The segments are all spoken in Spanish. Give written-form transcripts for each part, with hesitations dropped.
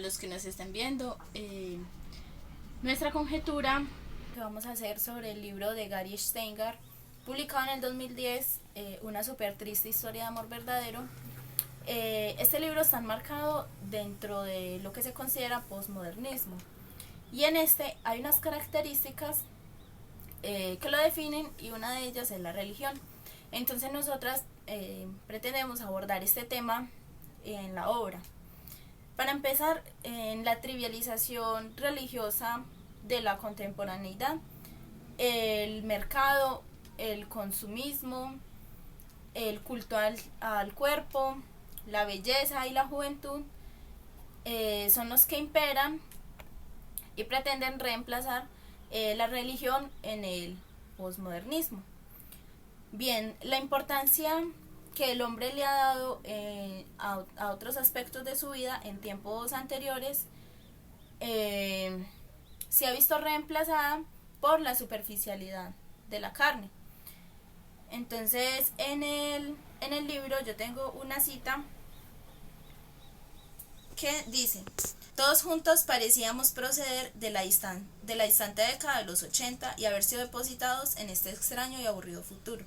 los que nos estén viendo. Nuestra conjetura que vamos a hacer sobre el libro de Gary Steingart, publicado en el 2010, Una súper triste historia de amor verdadero. Este libro está enmarcado dentro de lo que se considera posmodernismo, y en este hay unas características que lo definen, y una de ellas es la religión. Entonces nosotras pretendemos abordar este tema en la obra. Para empezar, en la trivialización religiosa de la contemporaneidad, el mercado, el consumismo, el culto al cuerpo, la belleza y la juventud son los que imperan y pretenden reemplazar la religión en el posmodernismo. Bien, la importancia que el hombre le ha dado a otros aspectos de su vida en tiempos anteriores se ha visto reemplazada por la superficialidad de la carne. Entonces, en el libro yo tengo una cita que dice: todos juntos parecíamos proceder de la distante década de los 80 y haber sido depositados en este extraño y aburrido futuro,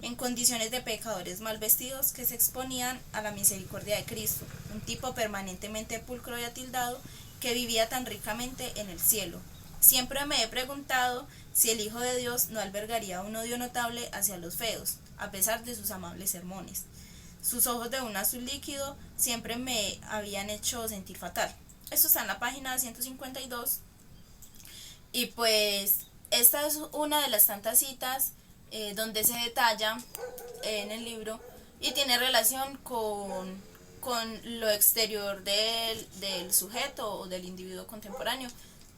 en condiciones de pecadores mal vestidos que se exponían a la misericordia de Cristo, un tipo permanentemente pulcro y atildado que vivía tan ricamente en el cielo. Siempre me he preguntado si el Hijo de Dios no albergaría un odio notable hacia los feos, a pesar de sus amables sermones. Sus ojos de un azul líquido siempre me habían hecho sentir fatal. Esto está en la página 152. Y pues esta es una de las tantas citas donde se detalla en el libro y tiene relación con lo exterior del sujeto o del individuo contemporáneo,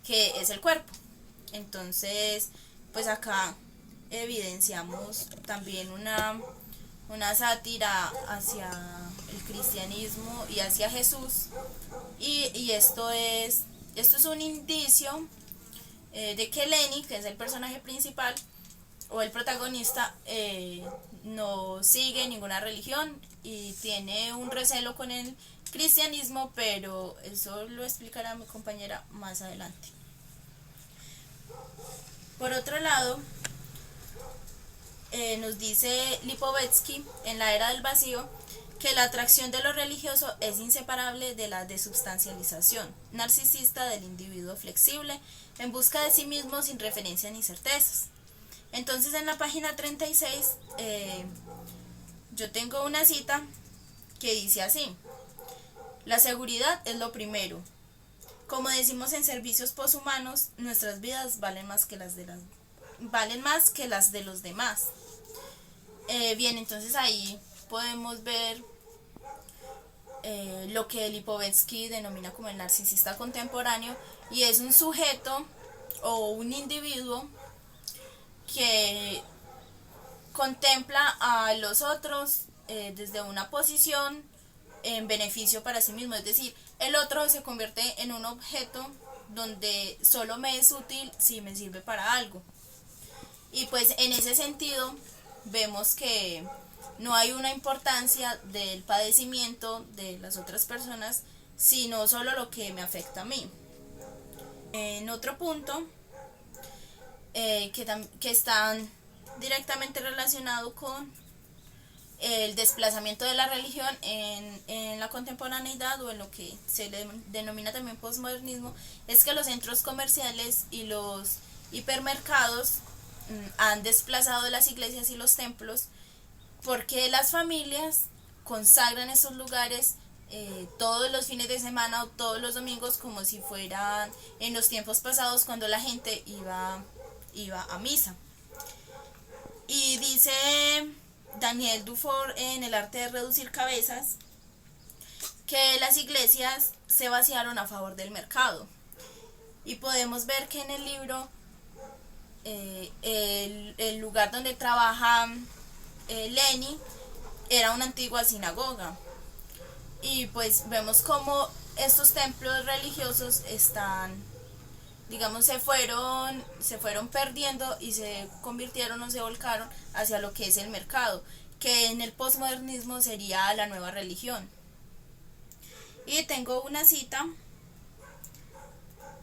que es el cuerpo. Entonces, pues acá evidenciamos también una sátira hacia el cristianismo y hacia Jesús, y esto es un indicio de que Lenny, que es el personaje principal o el protagonista, no sigue ninguna religión y tiene un recelo con el cristianismo, pero eso lo explicará mi compañera más adelante. Por otro lado, nos dice Lipovetsky en La era del vacío que la atracción de lo religioso es inseparable de la desubstancialización narcisista del individuo flexible en busca de sí mismo sin referencias ni certezas. Entonces, en la página 36 yo tengo una cita que dice así: la seguridad es lo primero. Como decimos en servicios poshumanos, nuestras vidas valen más que las de los demás. Bien, entonces ahí podemos ver lo que Lipovetsky denomina como el narcisista contemporáneo, y es un sujeto o un individuo que contempla a los otros desde una posición en beneficio para sí mismo, es decir, el otro se convierte en un objeto donde solo me es útil si me sirve para algo. Y pues en ese sentido vemos que no hay una importancia del padecimiento de las otras personas, sino solo lo que me afecta a mí. En otro punto, que están directamente relacionado con el desplazamiento de la religión en la contemporaneidad, o en lo que se le denomina también posmodernismo, es que los centros comerciales y los hipermercados han desplazado las iglesias y los templos, porque las familias consagran esos lugares todos los fines de semana o todos los domingos, como si fueran en los tiempos pasados cuando la gente iba a misa. Y dice Daniel Dufour en El arte de reducir cabezas que las iglesias se vaciaron a favor del mercado, y podemos ver que en el libro el lugar donde trabaja Lenny era una antigua sinagoga, y pues vemos como estos templos religiosos están, digamos, se fueron perdiendo y se convirtieron o se volcaron hacia lo que es el mercado, que en el posmodernismo sería la nueva religión. Y tengo una cita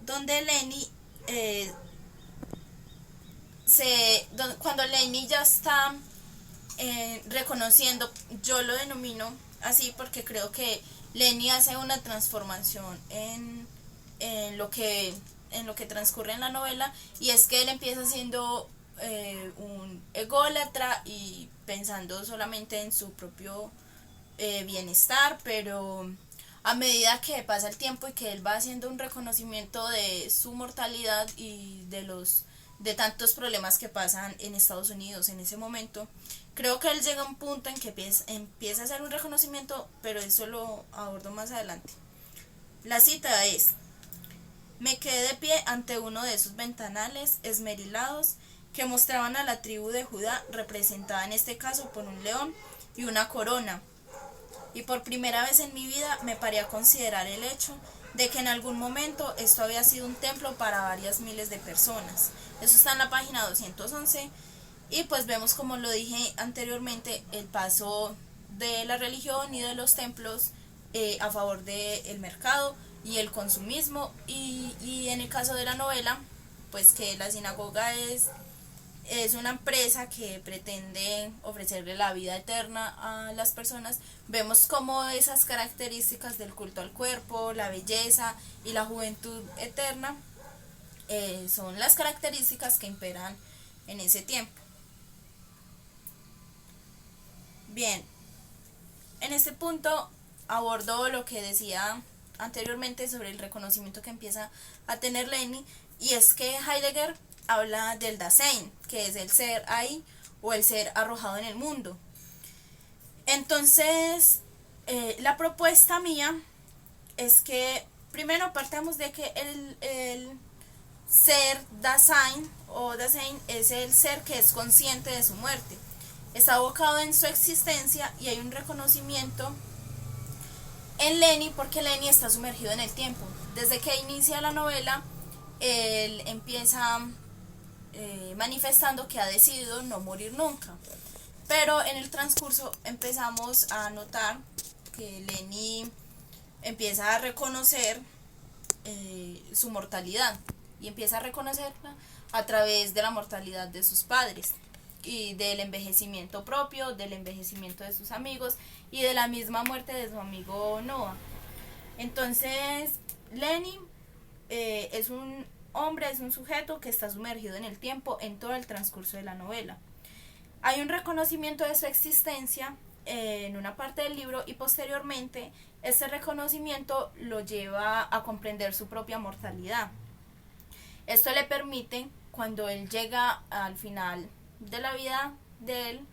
donde Lenny cuando Lenny ya está reconociendo, yo lo denomino así porque creo que Lenny hace una transformación en lo que transcurre en la novela, y es que él empieza siendo un ególatra y pensando solamente en su propio bienestar, pero a medida que pasa el tiempo y que él va haciendo un reconocimiento de su mortalidad y de tantos problemas que pasan en Estados Unidos en ese momento, creo que él llega a un punto en que empieza a hacer un reconocimiento, pero eso lo abordo más adelante. La cita es: me quedé de pie ante uno de esos ventanales esmerilados que mostraban a la tribu de Judá, representada en este caso por un león y una corona, y por primera vez en mi vida me paré a considerar el hecho de que en algún momento esto había sido un templo para varias miles de personas. Eso está en la página 211, y pues vemos, como lo dije anteriormente, el paso de la religión y de los templos a favor del mercado y el consumismo, y en el caso de la novela, pues que la sinagoga es una empresa que pretende ofrecerle la vida eterna a las personas. Vemos como esas características del culto al cuerpo, la belleza y la juventud eterna son las características que imperan en ese tiempo. Bien, en este punto abordo lo que decía anteriormente sobre el reconocimiento que empieza a tener Lenny, y es que Heidegger habla del Dasein, que es el ser ahí o el ser arrojado en el mundo. Entonces, la propuesta mía es que primero partamos de que el ser Dasein o Dasein es el ser que es consciente de su muerte, está abocado en su existencia, y hay un reconocimiento en Lenny porque Lenny está sumergido en el tiempo. Desde que inicia la novela, él empieza manifestando que ha decidido no morir nunca, pero en el transcurso empezamos a notar que Lenny empieza a reconocer su mortalidad, y empieza a reconocerla a través de la mortalidad de sus padres y del envejecimiento propio, del envejecimiento de sus amigos y de la misma muerte de su amigo Noah. Entonces, Lenny es un hombre, es un sujeto que está sumergido en el tiempo en todo el transcurso de la novela. Hay un reconocimiento de su existencia en una parte del libro, y posteriormente este reconocimiento lo lleva a comprender su propia mortalidad. Esto le permite, cuando él llega al final de la vida de él,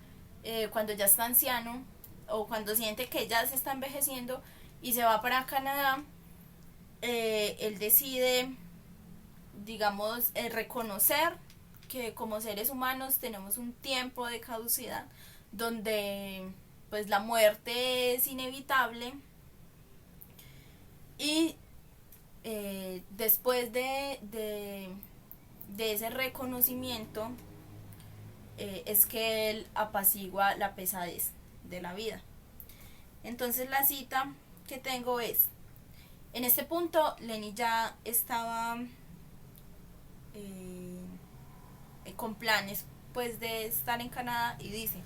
cuando ya está anciano o cuando siente que ya se está envejeciendo y se va para Canadá, él decide, digamos, reconocer que como seres humanos tenemos un tiempo de caducidad donde pues la muerte es inevitable, y después de ese reconocimiento es que él apacigua la pesadez de la vida. Entonces la cita que tengo es: en este punto Lenny ya estaba con planes pues de estar en Canadá, y dice: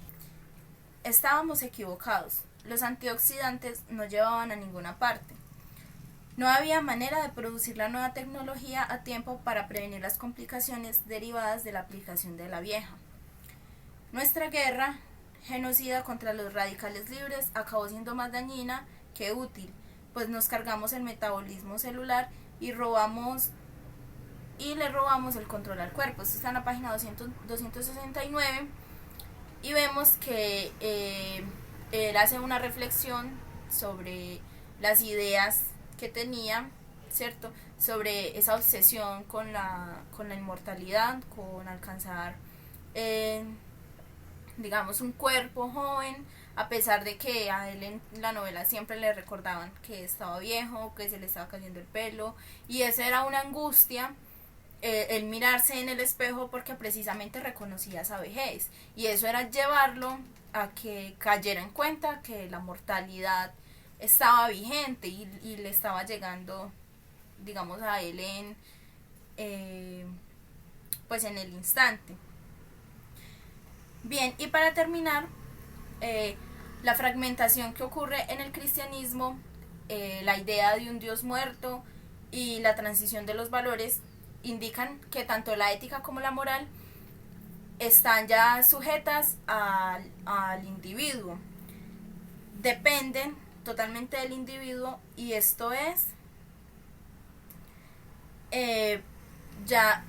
estábamos equivocados, los antioxidantes no llevaban a ninguna parte. No había manera de producir la nueva tecnología a tiempo para prevenir las complicaciones derivadas de la aplicación de la vieja. Nuestra guerra genocida contra los radicales libres acabó siendo más dañina que útil, pues nos cargamos el metabolismo celular y le robamos el control al cuerpo. Esto está en la página 269, y vemos que él hace una reflexión sobre las ideas que tenía, ¿cierto?, sobre esa obsesión con la inmortalidad, con alcanzar digamos un cuerpo joven, a pesar de que a él en la novela siempre le recordaban que estaba viejo, que se le estaba cayendo el pelo, y esa era una angustia, el mirarse en el espejo, porque precisamente reconocía esa vejez, y eso era llevarlo a que cayera en cuenta que la mortalidad estaba vigente y le estaba llegando digamos, a él pues en el instante. Bien, y para terminar, la fragmentación que ocurre en el cristianismo, la idea de un Dios muerto y la transición de los valores indican que tanto la ética como la moral están ya sujetas al individuo, dependen totalmente del individuo, y esto es ya,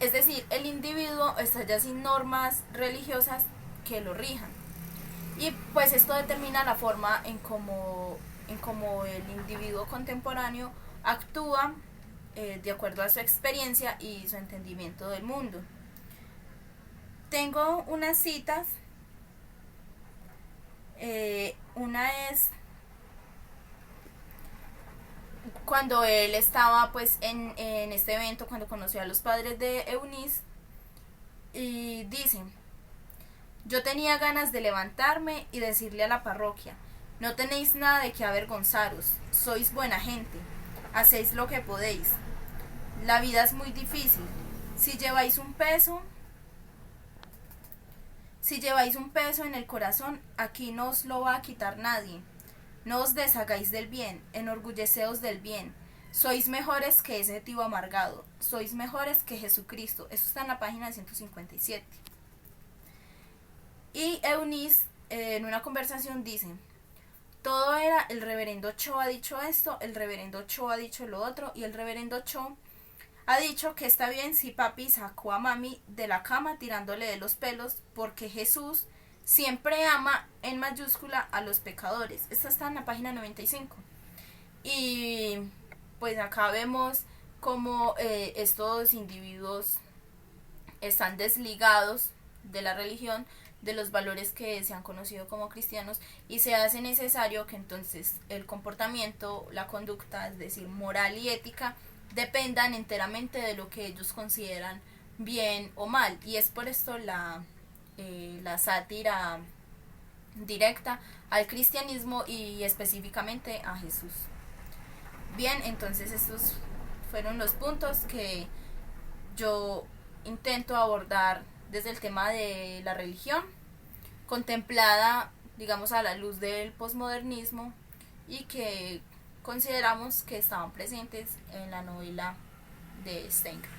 es decir, el individuo está ya sin normas religiosas que lo rijan, y pues esto determina la forma en cómo el individuo contemporáneo actúa de acuerdo a su experiencia y su entendimiento del mundo. Tengo unas citas. Una es cuando él estaba pues en este evento, cuando conoció a los padres de Eunice, y dice: yo tenía ganas de levantarme y decirle a la parroquia: no tenéis nada de qué avergonzaros, sois buena gente, hacéis lo que podéis. La vida es muy difícil. Si lleváis un peso en el corazón, aquí no os lo va a quitar nadie. No os deshagáis del bien, enorgulleceos del bien. Sois mejores que ese tío amargado, sois mejores que Jesucristo. Eso está en la página 157. Y Eunice, en una conversación, dice: todo era, el reverendo Cho ha dicho esto, el reverendo Cho ha dicho lo otro, y el reverendo Cho ha dicho que está bien si papi sacó a mami de la cama tirándole de los pelos, porque Jesús siempre ama en mayúscula a los pecadores. Esta está en la página 95. Y pues acá vemos cómo estos individuos están desligados de la religión, de los valores que se han conocido como cristianos, y se hace necesario que entonces el comportamiento, la conducta, es decir, moral y ética, dependan enteramente de lo que ellos consideran bien o mal. Y es por esto la sátira directa al cristianismo y específicamente a Jesús. Bien, entonces estos fueron los puntos que yo intento abordar desde el tema de la religión, contemplada, digamos, a la luz del posmodernismo, y que consideramos que estaban presentes en la novela de Stenger.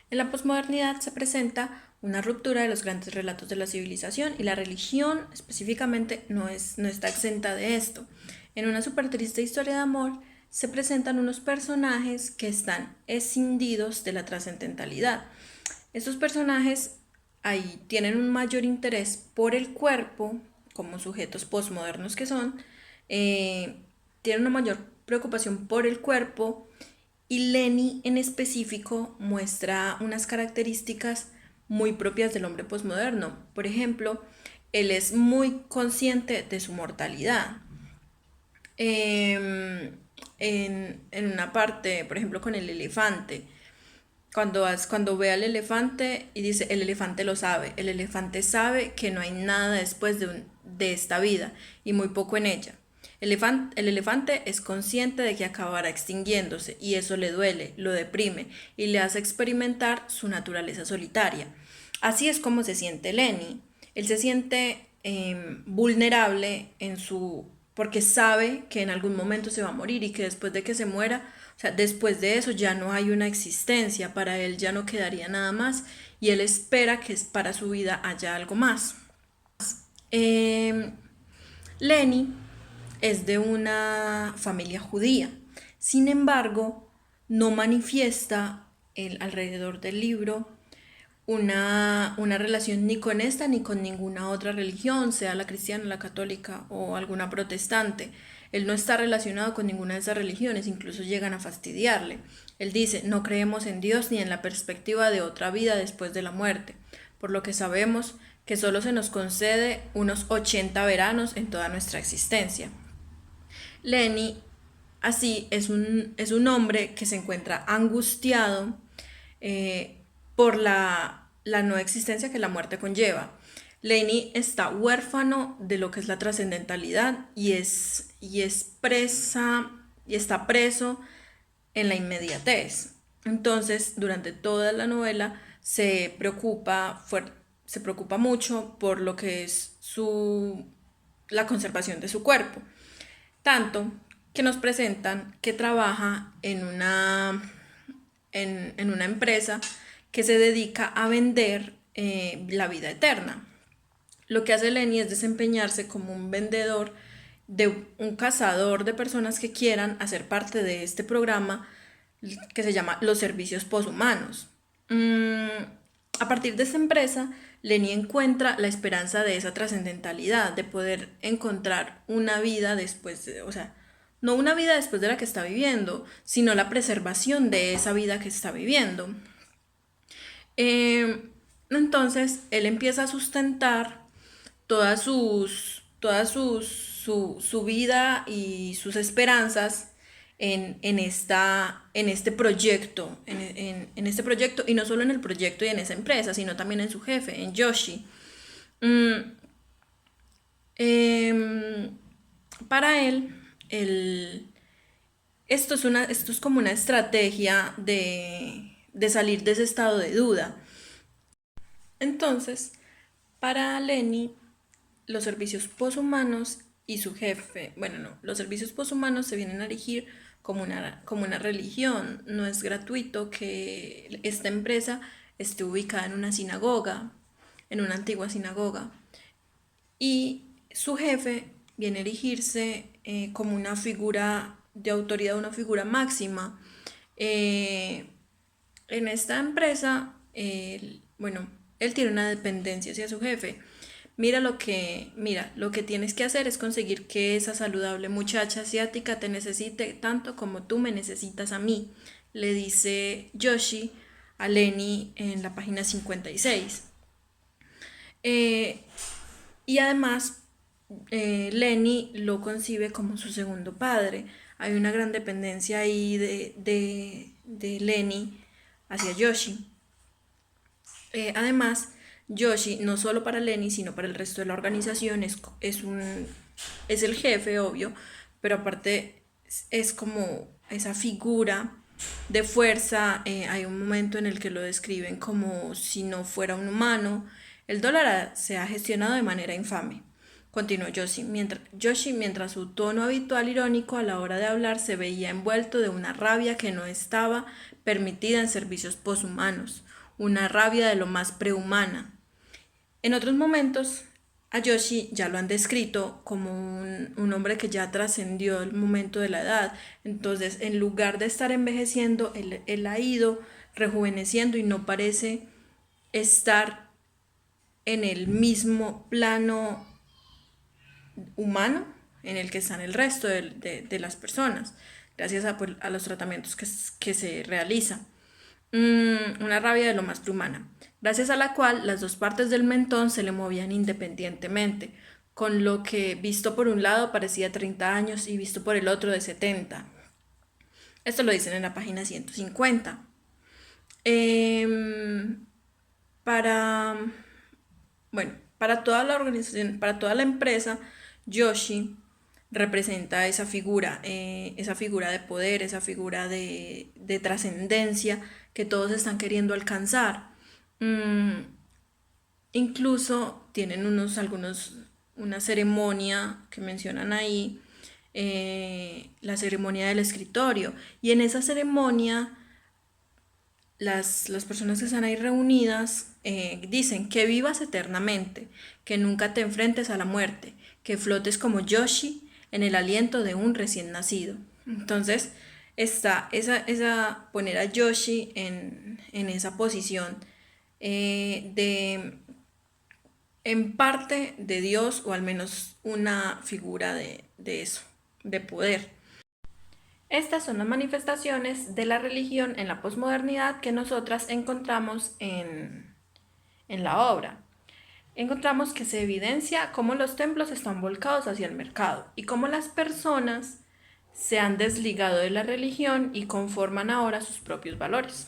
En la posmodernidad se presenta una ruptura de los grandes relatos de la civilización, y la religión específicamente no está exenta de esto. En una súper triste historia de amor se presentan unos personajes que están escindidos de la trascendentalidad. Estos personajes ahí tienen un mayor interés por el cuerpo, como sujetos posmodernos que son, tienen una mayor preocupación por el cuerpo, y Lenny en específico muestra unas características muy propias del hombre posmoderno. Por ejemplo, él es muy consciente de su mortalidad. En una parte, por ejemplo, con el elefante, cuando ve al elefante y dice: el elefante lo sabe, el elefante sabe que no hay nada después de esta vida, y muy poco en ella. El elefante es consciente de que acabará extinguiéndose, y eso le duele, lo deprime y le hace experimentar su naturaleza solitaria. Así es como se siente Lenny. Él se siente vulnerable porque sabe que en algún momento se va a morir, y que después de que se muera, o sea, después de eso ya no hay una existencia, para él ya no quedaría nada más, y él espera que para su vida haya algo más. Lenny es de una familia judía, sin embargo, no manifiesta alrededor del libro una relación ni con esta ni con ninguna otra religión, sea la cristiana, la católica o alguna protestante. Él no está relacionado con ninguna de esas religiones, incluso llegan a fastidiarle. Él dice: no creemos en Dios ni en la perspectiva de otra vida después de la muerte, por lo que sabemos que solo se nos concede unos 80 veranos en toda nuestra existencia. Lenny, así, es un hombre que se encuentra angustiado por la no existencia que la muerte conlleva. Lenny está huérfano de lo que es la trascendentalidad, y expresa y está preso en la inmediatez. Entonces, durante toda la novela se preocupa mucho por lo que es la conservación de su cuerpo. Tanto que nos presentan que trabaja en una empresa que se dedica a vender la vida eterna. Lo que hace Lenny es desempeñarse como un vendedor, un cazador de personas que quieran hacer parte de este programa que se llama los servicios poshumanos. A partir de esta empresa, Lenny encuentra la esperanza de esa trascendentalidad, de poder encontrar una vida después o sea, no una vida después de la que está viviendo, sino la preservación de esa vida que está viviendo. Entonces, él empieza a sustentar su vida y sus esperanzas en este proyecto, en este proyecto, y no solo en el proyecto y en esa empresa, sino también en su jefe, en Yoshi. Para él, esto es como una estrategia de salir de ese estado de duda. Entonces, para Lenny, los servicios poshumanos y su jefe, los servicios poshumanos se vienen a erigir como una religión. No es gratuito que esta empresa esté ubicada en una sinagoga, en una antigua sinagoga. Y su jefe viene a erigirse como una figura de autoridad, una figura máxima. En esta empresa, él tiene una dependencia hacia su jefe. Mira, lo que tienes que hacer es conseguir que esa saludable muchacha asiática te necesite tanto como tú me necesitas a mí, le dice Yoshi a Lenny en la página 56. Y además, Lenny lo concibe como su segundo padre. Hay una gran dependencia ahí de Lenny hacia Yoshi. Además, Yoshi, no solo para Lenny, sino para el resto de la organización, es el jefe, obvio, pero aparte es como esa figura de fuerza. Hay un momento en el que lo describen como si no fuera un humano. El dólar se ha gestionado de manera infame, continuó Yoshi, mientras su tono habitual irónico a la hora de hablar se veía envuelto de una rabia que no estaba permitida en servicios poshumanos, una rabia de lo más prehumana. En otros momentos, a Yoshi ya lo han descrito como un hombre que ya trascendió el momento de la edad. Entonces, en lugar de estar envejeciendo, él ha ido rejuveneciendo y no parece estar en el mismo plano humano en el que están el resto de las personas, gracias a los tratamientos que se realizan. Una rabia de lo más prehumana, gracias a la cual las dos partes del mentón se le movían independientemente, con lo que visto por un lado parecía 30 años y visto por el otro de 70. Esto lo dicen en la página 150. Para toda la organización, para toda la empresa, Yoshi representa esa figura de poder, esa figura de trascendencia que todos están queriendo alcanzar. Incluso tienen una ceremonia que mencionan ahí, la ceremonia del escritorio, y en esa ceremonia las personas que están ahí reunidas dicen que vivas eternamente, que nunca te enfrentes a la muerte, que flotes como Yoshi en el aliento de un recién nacido. Entonces está poner a Yoshi en esa posición en parte de Dios, o al menos una figura de eso, de poder. Estas son las manifestaciones de la religión en la posmodernidad que nosotras encontramos en la obra. Encontramos que se evidencia cómo los templos están volcados hacia el mercado y cómo las personas se han desligado de la religión y conforman ahora sus propios valores.